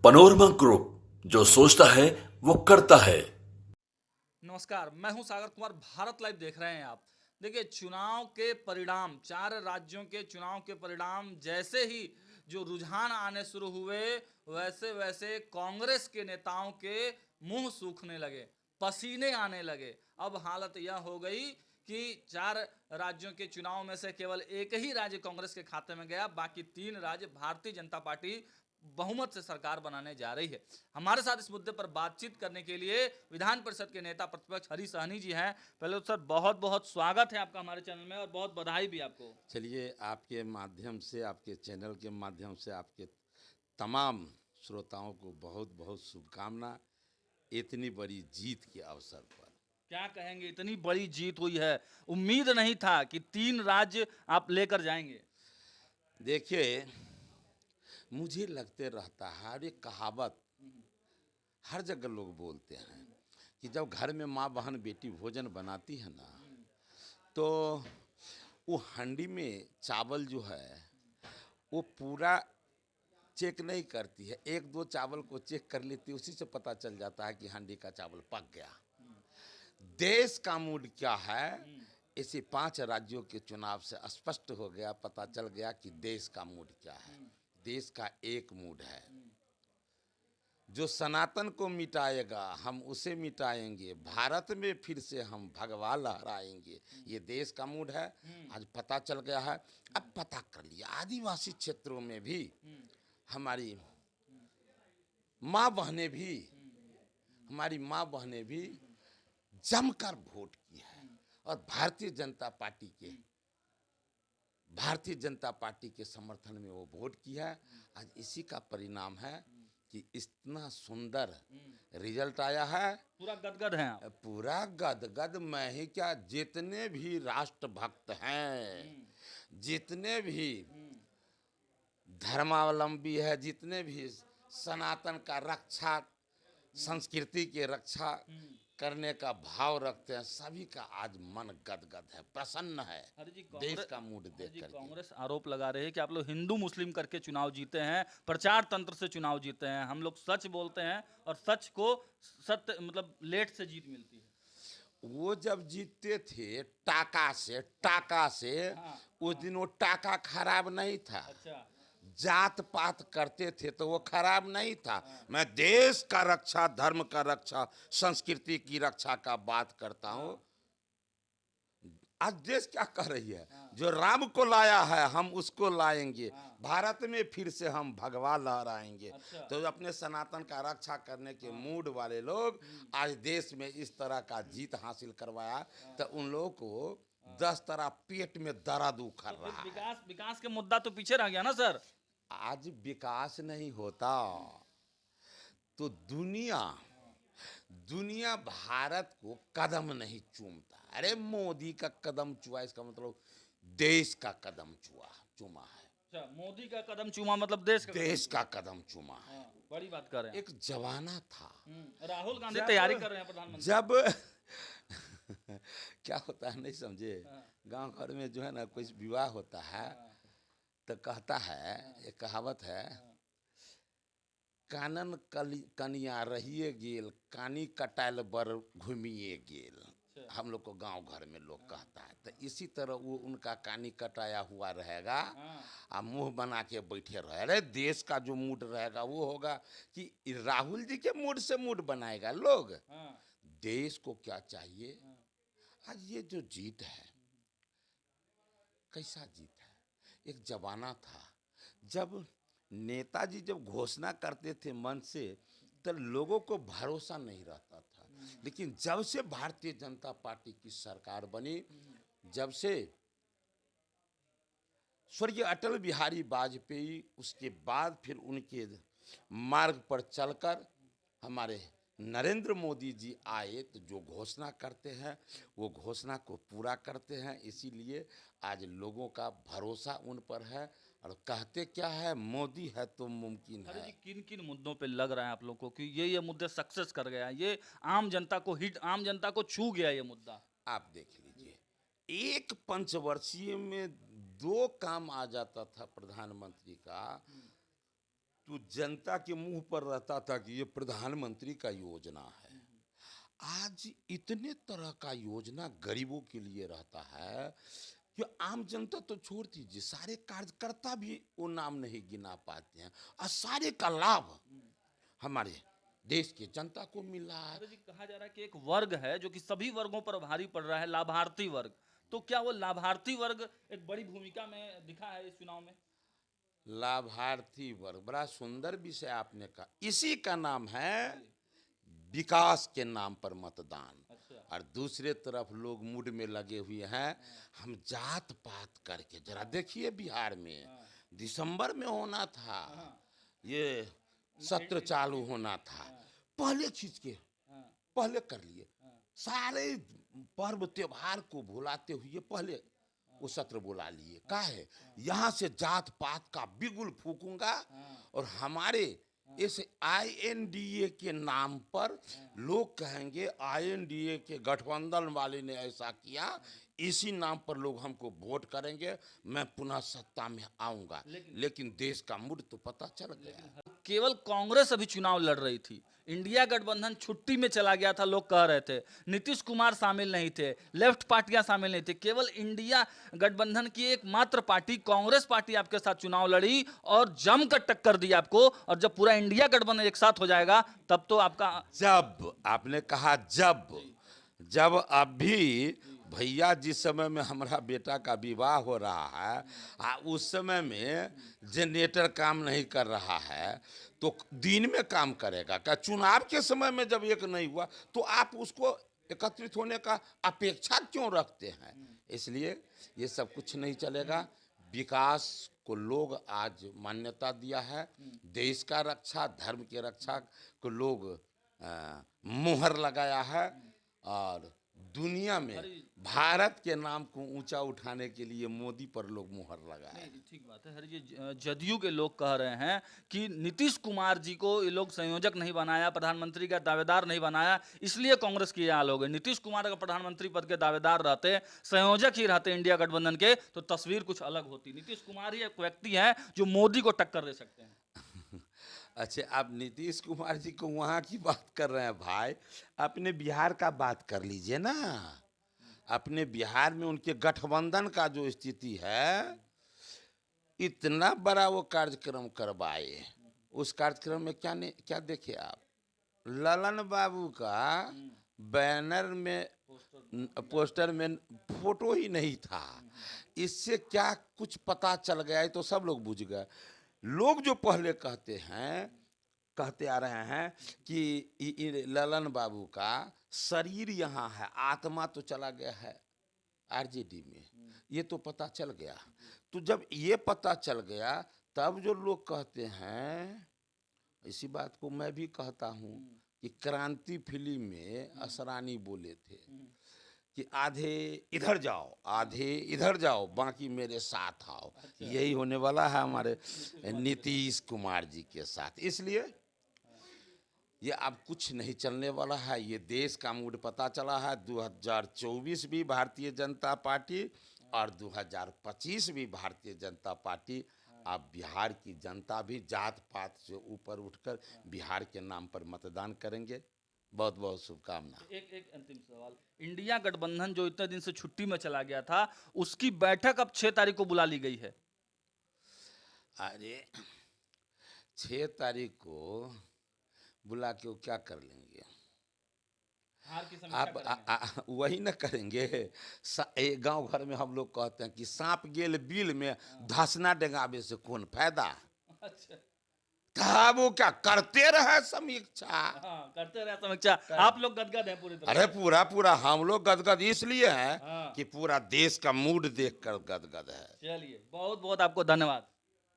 Panorama group, जो सोचता है वो करता है। नमस्कार, मैं हूं सागर कुमार। भारत लाइव देख रहे हैं आप। देखिए, चुनाव के परिणाम, 4 राज्यों के चुनाव के परिणाम जैसे ही जो रुझान आने शुरू हुए, वैसे वैसे कांग्रेस के नेताओं के मुंह सूखने लगे, पसीने आने लगे। अब हालत यह हो गई कि 4 राज्यों के चुनाव में से केवल एक ही राज्य कांग्रेस के खाते में गया, बाकी 3 राज्य भारतीय जनता पार्टी बहुमत से सरकार बनाने जा रही है। हमारे साथ इस मुद्दे पर बातचीत करने के लिए विधान परिषद के नेता प्रतिपक्ष हरीश सहनी जी हैं। पहले तो सर, बहुत बहुत स्वागत है आपका हमारे चैनल में और बहुत बधाई भी आपको। चलिए, आपके माध्यम से, आपके चैनल के माध्यम से आपके तमाम श्रोताओं को बहुत बहुत शुभकामना इतनी बड़ी जीत के अवसर पर। क्या कहेंगे, इतनी बड़ी जीत हुई है, उम्मीद नहीं था कि 3 राज्य आप लेकर जाएंगे। देखिए, मुझे लगते रहता है, और ये कहावत हर जगह लोग बोलते हैं कि जब घर में माँ बहन बेटी भोजन बनाती है ना, तो वो हंडी में चावल जो है वो पूरा चेक नहीं करती है, 1-2 चावल को चेक कर लेती है, उसी से पता चल जाता है कि हांडी का चावल पक गया। देश का मूड क्या है, इसी 5 राज्यों के चुनाव से स्पष्ट हो गया, पता चल गया कि देश का मूड क्या है। देश का एक मूड है, जो सनातन को मिटाएगा हम उसे मिटाएंगे, भारत में फिर से हम भगवा लहराएंगे, ये देश का मूड है। आज पता चल गया है। अब पता कर लिया, आदिवासी क्षेत्रों में भी हमारी माँ बहनें भी हमारी माँ बहनें भी जमकर वोट की है और भारतीय जनता पार्टी के समर्थन में वो वोट की है। आज इसी का परिणाम है कि इतना सुंदर रिजल्ट आया है। पूरा गदगद हैं आप। पूरा गदगद। मैं ही क्या, जितने भी राष्ट्रभक्त हैं, जितने भी धर्मावलंबी है, जितने भी सनातन का रक्षा, संस्कृति की रक्षा करने का भाव रखते हैं, सभी का आज मन गदगद है, प्रसन्न है देश का मूड देख कर। कांग्रेस आरोप लगा रही है कि आप लोग हिंदू मुस्लिम करके चुनाव जीते हैं, प्रचार तंत्र से चुनाव जीते हैं। हम लोग सच बोलते हैं और सच को सत्य मतलब लेट से जीत मिलती है। वो जब जीतते थे टाका से, उस दिन वो टाका खराब नहीं था। अच्छा। जात पात करते थे तो वो खराब नहीं था। मैं देश का रक्षा, धर्म का रक्षा, संस्कृति की रक्षा का बात करता हूँ। आज देश क्या कर रही है, जो राम को लाया है हम उसको लाएंगे, भारत में फिर से हम भगवा लहराएंगे। अच्छा। तो अपने सनातन का रक्षा करने के मूड वाले लोग आज देश में इस तरह का जीत हासिल करवाया, तो उन लोगों को 10 तरह पेट में दर्द उखड़ रहा है। विकास के मुद्दा तो पीछे रह गया ना सर। आज विकास नहीं होता तो दुनिया भारत को कदम नहीं चूमता। अरे मोदी का कदम चुआ, इसका मतलब देश का कदम चूमा है। अच्छा, मोदी का कदम चूमा मतलब देश का कदम चूमा है। बड़ी बात कर रहे हैं। एक जमाना था, राहुल गांधी तैयारी कर रहे हैं प्रधानमंत्री। जब क्या होता है नहीं समझे, गांव घर में जो है ना कोई विवाह होता है तो कहता है, एक कहावत है, कानन कनिया रहिए गेल, कानी कटाइल बर घूमिए गेल। हम लोग को गांव घर में लोग कहता है। तो इसी तरह वो उनका कानी कटाया हुआ रहेगा और मुंह बना के बैठे रहे। अरे देश का जो मूड रहेगा वो होगा कि राहुल जी के मूड से मूड बनाएगा लोग। देश को क्या चाहिए? आज ये जो जीत है, कैसा जीत है? एक जमाना था जब नेताजी जब घोषणा करते थे मन से, तो लोगों को भरोसा नहीं रहता था। लेकिन जब से भारतीय जनता पार्टी की सरकार बनी, जब से स्वर्गीय अटल बिहारी वाजपेयी, उसके बाद फिर उनके मार्ग पर चलकर हमारे नरेंद्र मोदी जी आए, तो जो घोषणा करते हैं वो घोषणा को पूरा करते हैं। इसीलिए आज लोगों का भरोसा उन पर है। और कहते क्या है, मोदी है तो मुमकिन है। जी, किन किन मुद्दों पे लग रहा है आप लोग को कि ये मुद्दे सक्सेस कर गया, ये आम जनता को छू गया ये मुद्दा? आप देख लीजिए, एक पंचवर्षीय में 2 काम आ जाता था प्रधानमंत्री का, तो जनता के मुंह पर रहता था कि ये प्रधानमंत्री का योजना है। आज इतने तरह का योजना गरीबों के लिए रहता है कि आम जनता तो छोड़ दीजिए, सारे कार्यकर्ता भी वो नाम नहीं गिना पाते हैं, और सारे का लाभ हमारे देश की जनता को मिल रहा है। जी कहा जा रहा है कि एक वर्ग है जो कि सभी वर्गों पर भारी पड़ रहा है, लाभार्थी वर्ग। तो क्या वो लाभार्थी वर्ग एक बड़ी भूमिका में दिखा है इस चुनाव में? लाभार्थी वर्ग, बड़ा सुंदर विषय आपने कहा। इसी का नाम है विकास के नाम पर मतदान। और दूसरे तरफ लोग मूड में लगे हुए हैं, हम जात पात करके। जरा देखिए बिहार में दिसंबर में होना था, ये सत्र चालू होना था, पहले खींच के पहले कर लिए, सारे पर्व त्योहार को भुलाते हुए पहले वो सत्र बुला लिए। का है यहाँ से जात पात का बिगुल फूकूंगा, और हमारे इस INDA के नाम पर लोग कहेंगे INDA के गठबंधन वाले ने ऐसा किया, इसी नाम पर लोग हमको वोट करेंगे, मैं पुनः सत्ता में आऊंगा। लेकिन देश का मूड तो पता चल गया। केवल कांग्रेस अभी चुनाव लड़ रही थी, इंडिया गठबंधन छुट्टी में चला गया था, लोग कह रहे थे। नीतीश कुमार शामिल नहीं थे, लेफ्ट पार्टियां शामिल नहीं थी, केवल इंडिया गठबंधन की एकमात्र पार्टी कांग्रेस पार्टी आपके साथ चुनाव लड़ी और जमकर टक्कर दी आपको। और जब पूरा इंडिया गठबंधन एक साथ हो जाएगा तब तो आपका, जब आपने कहा जब अभी भैया जिस समय में हमारा बेटा का विवाह हो रहा है, उस समय में जनरेटर काम नहीं कर रहा है, तो दिन में काम करेगा क्या? चुनाव के समय में जब एक नहीं हुआ तो आप उसको एकत्रित होने का अपेक्षा क्यों रखते हैं? इसलिए ये सब कुछ नहीं चलेगा। विकास को लोग आज मान्यता दिया है, देश का रक्षा, धर्म के रक्षा को लोग मुहर लगाया है, और दुनिया में भारत के नाम को ऊंचा उठाने के लिए मोदी पर लोग मुहर लगाए। ठीक बात है हर जी। जदयू के लोग कह रहे हैं कि नीतीश कुमार जी को ये लोग संयोजक नहीं बनाया, प्रधानमंत्री का दावेदार नहीं बनाया, इसलिए कांग्रेस की हाल हो गई। नीतीश कुमार अगर प्रधानमंत्री पद के दावेदार रहते, संयोजक ही रहते इंडिया गठबंधन के, तो तस्वीर कुछ अलग होती। नीतीश कुमार ही एक व्यक्ति है जो मोदी को टक्कर दे सकते हैं। अच्छा, आप नीतीश कुमार जी को वहाँ की बात कर रहे हैं भाई, अपने बिहार का बात कर लीजिए ना। अपने बिहार में उनके गठबंधन का जो स्थिति है, इतना बड़ा वो कार्यक्रम करवाए, उस कार्यक्रम में क्या देखे आप? ललन बाबू का बैनर में, पोस्टर में फोटो ही नहीं था। इससे क्या कुछ पता चल गया? है तो सब लोग बुझ गए। लोग जो पहले कहते आ रहे हैं कि ललन बाबू का शरीर यहाँ है, आत्मा तो चला गया है RJD में, ये तो पता चल गया। तो जब ये पता चल गया तब जो लोग कहते हैं, इसी बात को मैं भी कहता हूँ कि क्रांति फिल्म में असरानी बोले थे कि आधे इधर जाओ, आधे इधर जाओ, बाकी मेरे साथ आओ। यही होने वाला है हमारे नीतीश कुमार जी के साथ। इसलिए ये अब कुछ नहीं चलने वाला है। ये देश का मूड पता चला है। 2024 भी भारतीय जनता पार्टी और 2025 भी भारतीय जनता पार्टी। अब बिहार की जनता भी जात पात से ऊपर उठकर बिहार के नाम पर मतदान करेंगे। बहुत बहुत शुभकामना। एक अंतिम सवाल, इंडिया गठबंधन जो इतने दिन से छुट्टी में चला गया था, उसकी बैठक अब 6 तारीख को बुला ली गई है। अरे 6 तारीख को बुला के वो क्या कर लेंगे? हार की समीक्षा आप वही न करेंगे। गांव घर में हम लोग कहते हैं कि सांप गेल बिल में धसना डेगावे से कौन फायदा। अच्छा, तब वो क्या करते रहे समीक्षा। हाँ, करते रहे समीक्षा। आप लोग गदगद हैं पूरी तरह। अरे पूरा हम लोग गदगद इसलिए हैं कि पूरा देश का मूड देखकर गदगद है। चलिए, बहुत बहुत आपको धन्यवाद,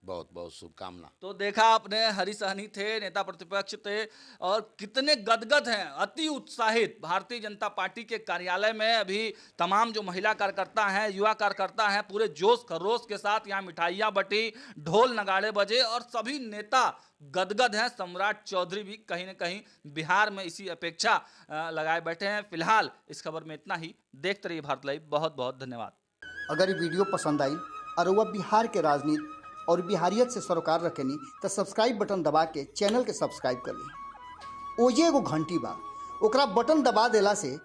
बहुत बहुत शुभकामना। तो देखा आपने, हरी सहनी थे, नेता प्रतिपक्ष थे, और कितने गदगद हैं, अति उत्साहित। भारतीय जनता पार्टी के कार्यालय में अभी तमाम जो महिला कार्यकर्ता हैं, युवा कार्यकर्ता हैं, पूरे जोश खरोश के साथ यहाँ मिठाइयाँ बटी, ढोल नगाड़े बजे, और सभी नेता गदगद हैं। सम्राट चौधरी भी कहीं ना कहीं बिहार में इसी अपेक्षा लगाए बैठे हैं। फिलहाल इस खबर में इतना ही। देखते रहिए भारत लाइव। बहुत बहुत धन्यवाद। अगर ये वीडियो पसंद आई और वह बिहार के राजनीति और बिहारियत से सरोकार रखेनी तो सब्सक्राइब बटन दबा के चैनल के सब्सक्राइब कर ली। ओजे एगो घंटी बा, ओकरा बटन दबा देला से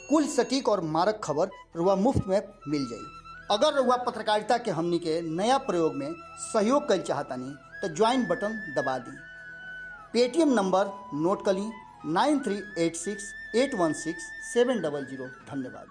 कुल सटीक और मारक खबर रुआ मुफ्त में मिल जाई। अगर रुआ पत्रकारिता के हमनी के नया प्रयोग में सहयोग कर चाहतानी तो ज्वाइन बटन दबा दी। पेटीएम नंबर नोट कर ली 9386816700। धन्यवाद।